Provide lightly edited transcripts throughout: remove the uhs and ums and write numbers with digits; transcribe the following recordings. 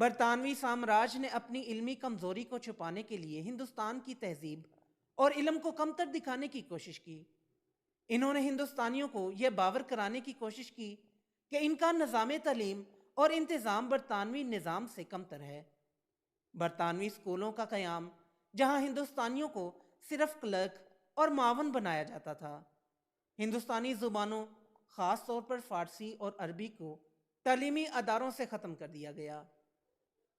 برطانوی سامراج نے اپنی علمی کمزوری کو چھپانے کے لیے ہندوستان کی تہذیب اور علم کو کمتر دکھانے کی کوشش کی۔ انہوں نے ہندوستانیوں کو یہ باور کرانے کی کوشش کی کہ ان کا نظام تعلیم اور انتظام برطانوی نظام سے کمتر ہے۔ برطانوی اسکولوں کا قیام، جہاں ہندوستانیوں کو صرف کلرک اور معاون بنایا جاتا تھا، ہندوستانی زبانوں خاص طور پر فارسی اور عربی کو تعلیمی اداروں سے ختم کر دیا گیا۔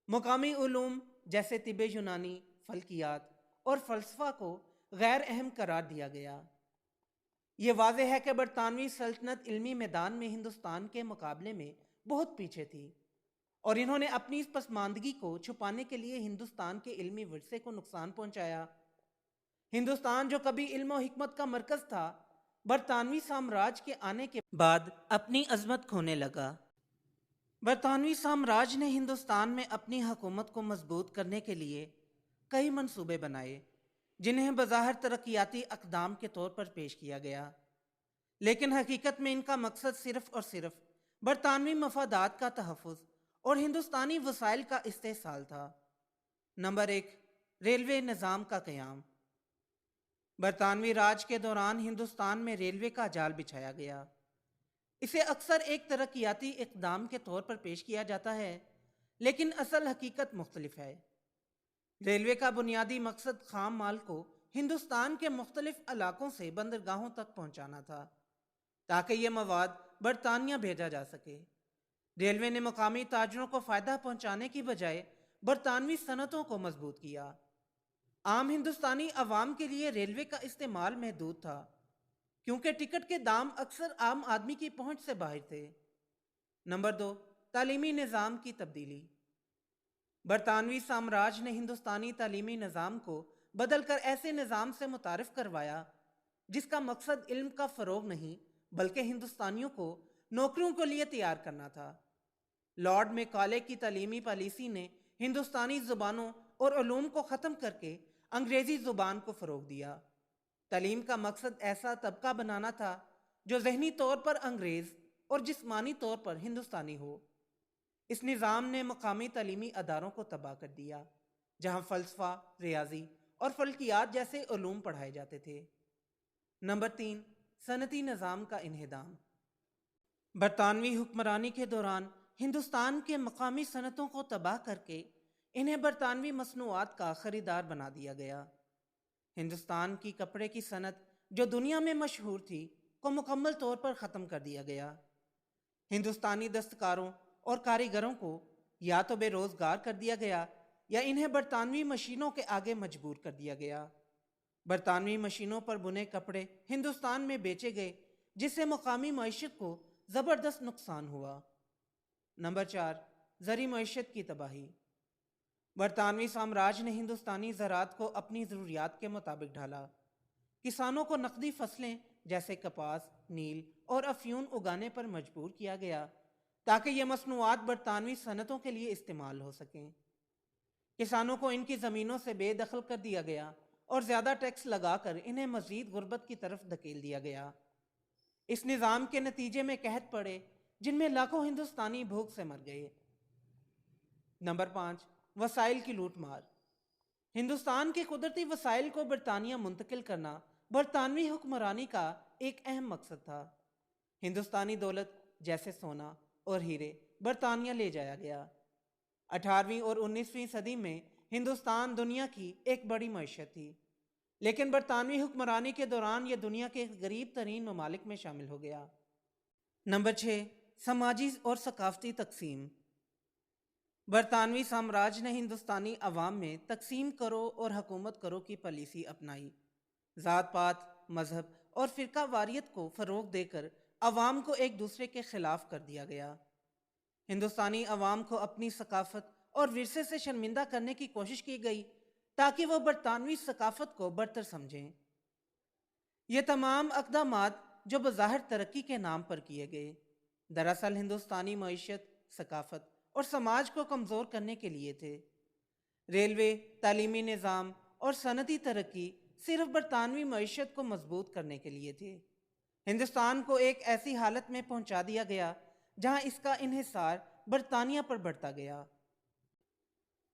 مقامی علوم جیسے طب یونانی، فلکیات اور فلسفہ کو غیر اہم قرار دیا گیا۔ یہ واضح ہے کہ برطانوی سلطنت علمی میدان میں ہندوستان کے مقابلے میں بہت پیچھے تھی، اور انہوں نے اپنی اس پسماندگی کو چھپانے کے لیے ہندوستان کے علمی ورثے کو نقصان پہنچایا۔ ہندوستان جو کبھی علم و حکمت کا مرکز تھا، برطانوی سامراج کے آنے کے بعد اپنی عظمت کھونے لگا۔ برطانوی سامراج نے ہندوستان میں اپنی حکومت کو مضبوط کرنے کے لیے کئی منصوبے بنائے، جنہیں بظاہر ترقیاتی اقدام کے طور پر پیش کیا گیا، لیکن حقیقت میں ان کا مقصد صرف اور صرف برطانوی مفادات کا تحفظ اور ہندوستانی وسائل کا استحصال تھا۔ نمبر 1، ریلوے نظام کا قیام۔ برطانوی راج کے دوران ہندوستان میں ریلوے کا جال بچھایا گیا۔ اسے اکثر ایک ترقیاتی اقدام کے طور پر پیش کیا جاتا ہے، لیکن اصل حقیقت مختلف ہے۔ ریلوے کا بنیادی مقصد خام مال کو ہندوستان کے مختلف علاقوں سے بندرگاہوں تک پہنچانا تھا، تاکہ یہ مواد برطانیہ بھیجا جا سکے۔ ریلوے نے مقامی تاجروں کو فائدہ پہنچانے کی بجائے برطانوی صنعتوں کو مضبوط کیا۔ عام ہندوستانی عوام کے لیے ریلوے کا استعمال محدود تھا، کیونکہ ٹکٹ کے دام اکثر عام آدمی کی پہنچ سے باہر تھے۔ نمبر 2، تعلیمی نظام کی تبدیلی۔ برطانوی سامراج نے ہندوستانی تعلیمی نظام کو بدل کر ایسے نظام سے متعارف کروایا جس کا مقصد علم کا فروغ نہیں بلکہ ہندوستانیوں کو نوکریوں کے لیے تیار کرنا تھا۔ لارڈ میکالے کی تعلیمی پالیسی نے ہندوستانی زبانوں اور علوم کو ختم کر کے انگریزی زبان کو فروغ دیا۔ تعلیم کا مقصد ایسا طبقہ بنانا تھا جو ذہنی طور پر انگریز اور جسمانی طور پر ہندوستانی ہو۔ اس نظام نے مقامی تعلیمی اداروں کو تباہ کر دیا، جہاں فلسفہ، ریاضی اور فلکیات جیسے علوم پڑھائے جاتے تھے۔ نمبر 3، صنعتی نظام کا انہدام۔ برطانوی حکمرانی کے دوران ہندوستان کے مقامی صنعتوں کو تباہ کر کے انہیں برطانوی مصنوعات کا خریدار بنا دیا گیا۔ ہندوستان کی کپڑے کی صنعت، جو دنیا میں مشہور تھی، کو مکمل طور پر ختم کر دیا گیا۔ ہندوستانی دستکاروں اور کاریگروں کو یا تو بے روزگار کر دیا گیا یا انہیں برطانوی مشینوں کے آگے مجبور کر دیا گیا۔ برطانوی مشینوں پر بنے کپڑے ہندوستان میں بیچے گئے، جس سے مقامی معیشت کو زبردست نقصان ہوا۔ نمبر 4، زرعی معیشت کی تباہی۔ برطانوی سامراج نے ہندوستانی زراعت کو اپنی ضروریات کے مطابق ڈھالا۔ کسانوں کو نقدی فصلیں جیسے کپاس، نیل اور افیون اگانے پر مجبور کیا گیا تاکہ یہ مصنوعات برطانوی صنعتوں کے لیے استعمال ہو سکیں۔ کسانوں کو ان کی زمینوں سے بے دخل کر دیا گیا اور زیادہ ٹیکس لگا کر انہیں مزید غربت کی طرف دھکیل دیا گیا۔ اس نظام کے نتیجے میں قحط پڑے، جن میں لاکھوں ہندوستانی بھوک سے مر گئے۔ نمبر 5، وسائل کی لوٹ مار۔ ہندوستان کے قدرتی وسائل کو برطانیہ منتقل کرنا برطانوی حکمرانی کا ایک اہم مقصد تھا۔ ہندوستانی دولت جیسے سونا اور ہیرے برطانیہ لے جایا گیا۔ 18ویں اور 19ویں صدی میں ہندوستان دنیا کی ایک بڑی معیشت تھی، لیکن برطانوی حکمرانی کے دوران یہ دنیا کے غریب ترین ممالک میں شامل ہو گیا۔ نمبر 6، سماجی اور ثقافتی تقسیم۔ برطانوی سامراج نے ہندوستانی عوام میں تقسیم کرو اور حکومت کرو کی پالیسی اپنائی۔ ذات پات، مذہب اور فرقہ واریت کو فروغ دے کر عوام کو ایک دوسرے کے خلاف کر دیا گیا۔ ہندوستانی عوام کو اپنی ثقافت اور ورثے سے شرمندہ کرنے کی کوشش کی گئی تاکہ وہ برطانوی ثقافت کو برتر سمجھیں۔ یہ تمام اقدامات جو بظاہر ترقی کے نام پر کیے گئے، دراصل ہندوستانی معیشت، ثقافت اور سماج کو کمزور کرنے کے لیے تھے۔ ریلوے، تعلیمی نظام اور صنعتی ترقی صرف برطانوی معیشت کو مضبوط کرنے کے لیے تھے۔ ہندوستان کو ایک ایسی حالت میں پہنچا دیا گیا جہاں اس کا انحصار برطانیہ پر بڑھتا گیا۔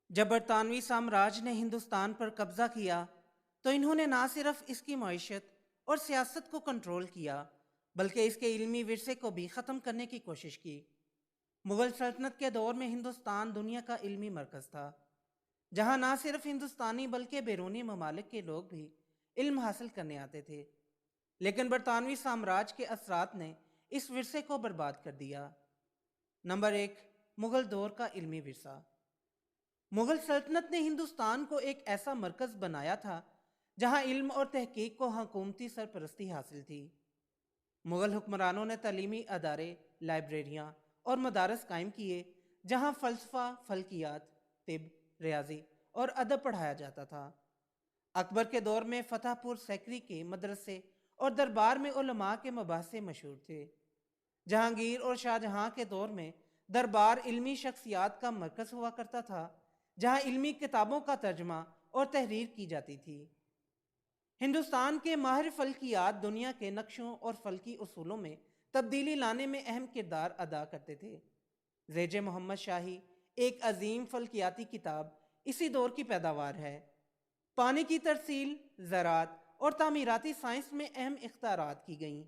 جب برطانوی سامراج نے ہندوستان پر قبضہ کیا تو انہوں نے نہ صرف اس کی معیشت اور سیاست کو کنٹرول کیا بلکہ اس کے علمی ورثے کو بھی ختم کرنے کی کوشش کی۔ مغل سلطنت کے دور میں ہندوستان دنیا کا علمی مرکز تھا، جہاں نہ صرف ہندوستانی بلکہ بیرونی ممالک کے لوگ بھی علم حاصل کرنے آتے تھے۔ لیکن برطانوی سامراج کے اثرات نے اس ورثے کو برباد کر دیا۔ نمبر 1، مغل دور کا علمی ورثہ۔ مغل سلطنت نے ہندوستان کو ایک ایسا مرکز بنایا تھا جہاں علم اور تحقیق کو حکومتی سرپرستی حاصل تھی۔ مغل حکمرانوں نے تعلیمی ادارے، لائبریریاں اور مدارس قائم کیے جہاں فلسفہ، فلکیات، طب، ریاضی اور ادب پڑھایا جاتا تھا۔ اکبر کے دور میں فتح پور سیکری کے مدرسے اور دربار میں علماء کے مباحثے مشہور تھے۔ جہانگیر اور شاہ جہاں کے دور میں دربار علمی شخصیات کا مرکز ہوا کرتا تھا جہاں علمی کتابوں کا ترجمہ اور تحریر کی جاتی تھی۔ ہندوستان کے ماہر فلکیات دنیا کے نقشوں اور فلکی اصولوں میں تبدیلی لانے میں اہم کردار ادا کرتے تھے۔ زیج محمد شاہی ایک عظیم فلکیاتی کتاب اسی دور کی پیداوار ہے۔ پانی کی ترسیل، زراعت اور تعمیراتی سائنس میں اہم اختراعات کی گئیں۔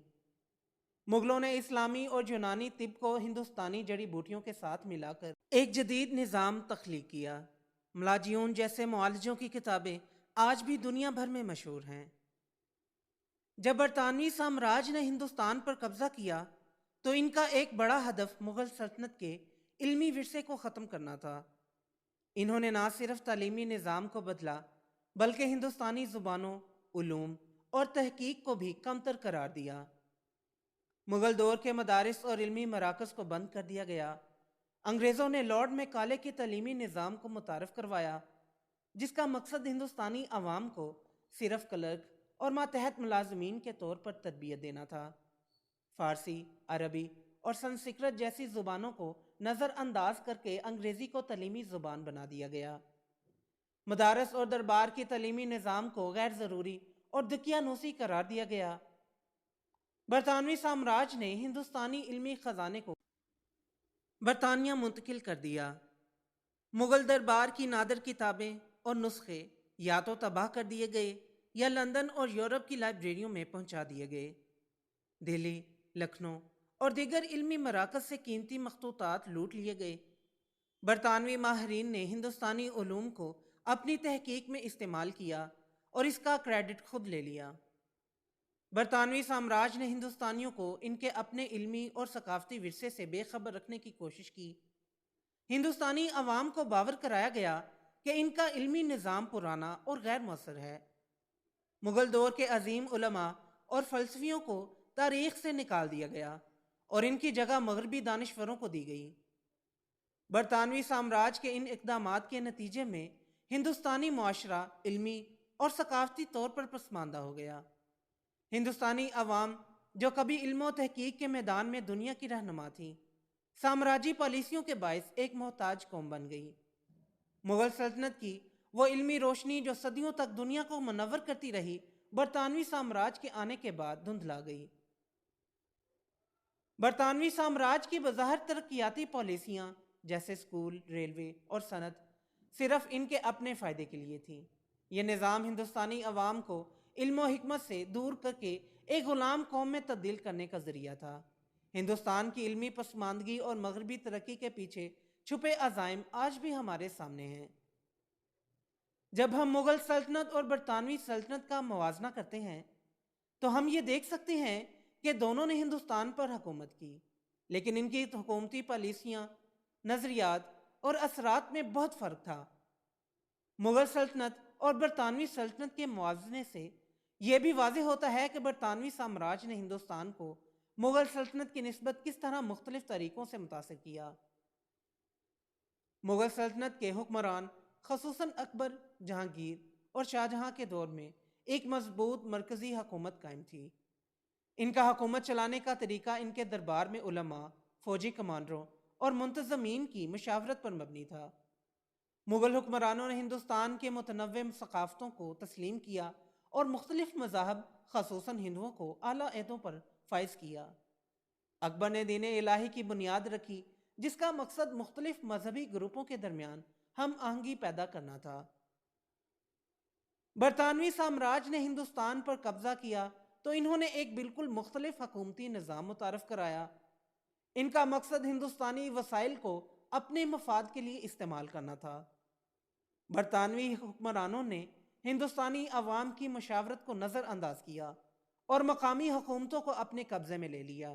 مغلوں نے اسلامی اور یونانی طب کو ہندوستانی جڑی بوٹیوں کے ساتھ ملا کر ایک جدید نظام تخلیق کیا۔ ملاجیون جیسے معالجوں کی کتابیں آج بھی دنیا بھر میں مشہور ہیں۔ جب برطانوی سامراج نے ہندوستان پر قبضہ کیا تو ان کا ایک بڑا ہدف مغل سلطنت کے علمی ورثے کو ختم کرنا تھا۔ انہوں نے نہ صرف تعلیمی نظام کو بدلا بلکہ ہندوستانی زبانوں، علوم اور تحقیق کو بھی کمتر قرار دیا۔ مغل دور کے مدارس اور علمی مراکز کو بند کر دیا گیا۔ انگریزوں نے لارڈ میکالے کے تعلیمی نظام کو متعارف کروایا جس کا مقصد ہندوستانی عوام کو صرف کلرک اور ماتحت ملازمین کے طور پر تربیت دینا تھا۔ فارسی، عربی اور سنسکرت جیسی زبانوں کو نظر انداز کر کے انگریزی کو تعلیمی زبان بنا دیا گیا۔ مدارس اور دربار کی تعلیمی نظام کو غیر ضروری اور دقیانوسی قرار دیا گیا۔ برطانوی سامراج نے ہندوستانی علمی خزانے کو برطانیہ منتقل کر دیا۔ مغل دربار کی نادر کتابیں اور نسخے یا تو تباہ کر دیے گئے یا لندن اور یورپ کی لائبریریوں میں پہنچا دیے گئے۔ دہلی، لکھنؤ اور دیگر علمی مراکز سے قیمتی مخطوطات لوٹ لیے گئے۔ برطانوی ماہرین نے ہندوستانی علوم کو اپنی تحقیق میں استعمال کیا اور اس کا کریڈٹ خود لے لیا۔ برطانوی سامراج نے ہندوستانیوں کو ان کے اپنے علمی اور ثقافتی ورثے سے بے خبر رکھنے کی کوشش کی۔ ہندوستانی عوام کو باور کرایا گیا کہ ان کا علمی نظام پرانا اور غیر مؤثر ہے۔ مغل دور کے عظیم علماء اور فلسفیوں کو تاریخ سے نکال دیا گیا اور ان کی جگہ مغربی دانشوروں کو دی گئی۔ برطانوی سامراج کے ان اقدامات کے نتیجے میں ہندوستانی معاشرہ علمی اور ثقافتی طور پر پسماندہ ہو گیا۔ ہندوستانی عوام جو کبھی علم و تحقیق کے میدان میں دنیا کی رہنما تھی، سامراجی پالیسیوں کے باعث ایک محتاج قوم بن گئی۔ مغل سلطنت کی وہ علمی روشنی جو صدیوں تک دنیا کو منور کرتی رہی، برطانوی سامراج کے آنے کے بعد دھندلا گئی۔ برطانوی سامراج کی بظاہر ترقیاتی پالیسیاں جیسے اسکول، ریلوے اور صنعت صرف ان کے اپنے فائدے کے لیے تھیں۔ یہ نظام ہندوستانی عوام کو علم و حکمت سے دور کر کے ایک غلام قوم میں تبدیل کرنے کا ذریعہ تھا۔ ہندوستان کی علمی پسماندگی اور مغربی ترقی کے پیچھے چھپے عزائم آج بھی ہمارے سامنے ہیں۔ جب ہم مغل سلطنت اور برطانوی سلطنت کا موازنہ کرتے ہیں تو ہم یہ دیکھ سکتے ہیں کہ دونوں نے ہندوستان پر حکومت کی، لیکن ان کی حکومتی پالیسیاں، نظریات اور اثرات میں بہت فرق تھا۔ مغل سلطنت اور برطانوی سلطنت کے موازنے سے یہ بھی واضح ہوتا ہے کہ برطانوی سامراج نے ہندوستان کو مغل سلطنت کی نسبت کس طرح مختلف طریقوں سے متاثر کیا۔ مغل سلطنت کے حکمران خصوصاً اکبر، جہانگیر اور شاہ جہاں کے دور میں ایک مضبوط مرکزی حکومت قائم تھی۔ ان کا حکومت چلانے کا طریقہ ان کے دربار میں علماء، فوجی کمانڈروں اور منتظمین کی مشاورت پر مبنی تھا۔ مغل حکمرانوں نے ہندوستان کے متنوع ثقافتوں کو تسلیم کیا اور مختلف مذاہب خصوصاً ہندوؤں کو اعلیٰ عہدوں پر فائز کیا۔ اکبر نے دین الہی کی بنیاد رکھی جس کا مقصد مختلف مذہبی گروپوں کے درمیان ہم آہنگی پیدا کرنا تھا۔ برطانوی سامراج نے ہندوستان پر قبضہ کیا تو انہوں نے ایک بالکل مختلف حکومتی نظام متعارف کرایا۔ ان کا مقصد ہندوستانی وسائل کو اپنے مفاد کے لیے استعمال کرنا تھا۔ برطانوی حکمرانوں نے ہندوستانی عوام کی مشاورت کو نظر انداز کیا اور مقامی حکومتوں کو اپنے قبضے میں لے لیا۔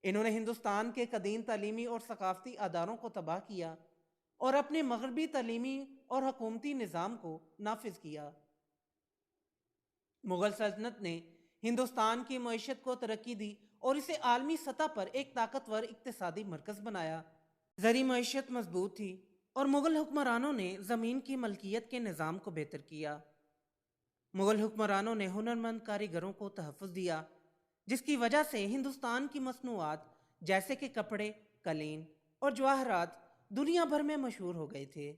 انہوں نے ہندوستان کے قدیم تعلیمی اور ثقافتی اداروں کو تباہ کیا اور اپنے مغربی تعلیمی اور حکومتی نظام کو نافذ کیا۔ مغل سلطنت نے ہندوستان کی معیشت کو ترقی دی اور اسے عالمی سطح پر ایک طاقتور اقتصادی مرکز بنایا۔ زرعی معیشت مضبوط تھی اور مغل حکمرانوں نے زمین کی ملکیت کے نظام کو بہتر کیا۔ مغل حکمرانوں نے ہنرمند کاریگروں کو تحفظ دیا، جس کی وجہ سے ہندوستان کی مصنوعات جیسے کہ کپڑے، قالین اور جواہرات دنیا بھر میں مشہور ہو گئے تھے۔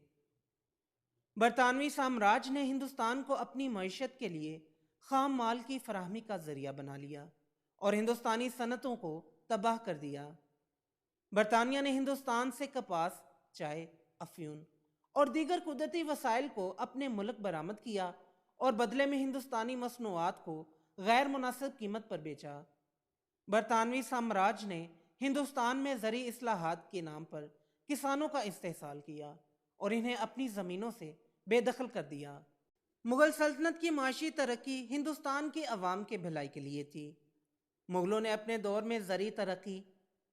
برطانوی سامراج نے ہندوستان کو اپنی معیشت کے لیے خام مال کی فراہمی کا ذریعہ بنا لیا اور ہندوستانی صنعتوں کو تباہ کر دیا۔ برطانیہ نے ہندوستان سے کپاس، چائے، افیون اور دیگر قدرتی وسائل کو اپنے ملک برآمد کیا اور بدلے میں ہندوستانی مصنوعات کو غیر مناسب قیمت پر بیچا۔ برطانوی سامراج نے ہندوستان میں زرعی اصلاحات کے نام پر کسانوں کا استحصال کیا اور انہیں اپنی زمینوں سے بے دخل کر دیا۔ مغل سلطنت کی معاشی ترقی ہندوستان کی عوام کے بھلائی کے لیے تھی۔ مغلوں نے اپنے دور میں زرعی ترقی،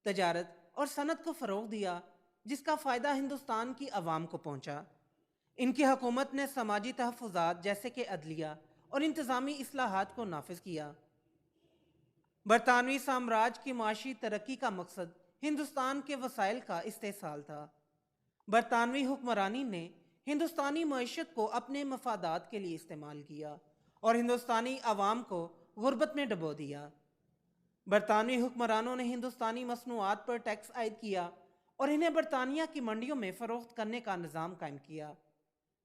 تجارت اور صنعت کو فروغ دیا، جس کا فائدہ ہندوستان کی عوام کو پہنچا۔ ان کی حکومت نے سماجی تحفظات جیسے کہ عدلیہ اور انتظامی اصلاحات کو نافذ کیا۔ برطانوی سامراج کی معاشی ترقی کا مقصد ہندوستان کے وسائل کا استحصال تھا۔ برطانوی حکمرانی نے ہندوستانی معیشت کو اپنے مفادات کے لیے استعمال کیا اور ہندوستانی عوام کو غربت میں ڈبو دیا۔ برطانوی حکمرانوں نے ہندوستانی مصنوعات پر ٹیکس عائد کیا اور انہیں برطانیہ کی منڈیوں میں فروخت کرنے کا نظام قائم کیا،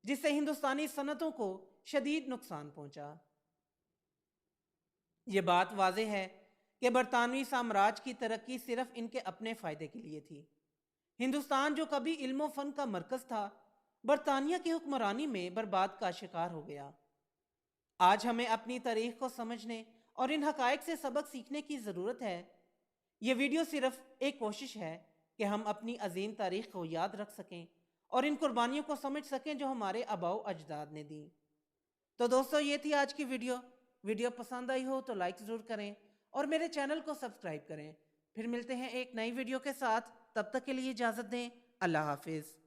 جس سے ہندوستانی صنعتوں کو شدید نقصان پہنچا۔ یہ بات واضح ہے کہ برطانوی سامراج کی ترقی صرف ان کے اپنے فائدے کے لیے تھی۔ ہندوستان جو کبھی علم و فن کا مرکز تھا، برطانیہ کی حکمرانی میں برباد کا شکار ہو گیا۔ آج ہمیں اپنی تاریخ کو سمجھنے اور ان حقائق سے سبق سیکھنے کی ضرورت ہے۔ یہ ویڈیو صرف ایک کوشش ہے کہ ہم اپنی عظیم تاریخ کو یاد رکھ سکیں اور ان قربانیوں کو سمجھ سکیں جو ہمارے آباؤ اجداد نے دیں۔ تو دوستو، یہ تھی آج کی ویڈیو پسند آئی ہو تو لائک ضرور کریں اور میرے چینل کو سبسکرائب کریں۔ پھر ملتے ہیں ایک نئی ویڈیو کے ساتھ، تب تک کے لیے اجازت دیں۔ اللہ حافظ۔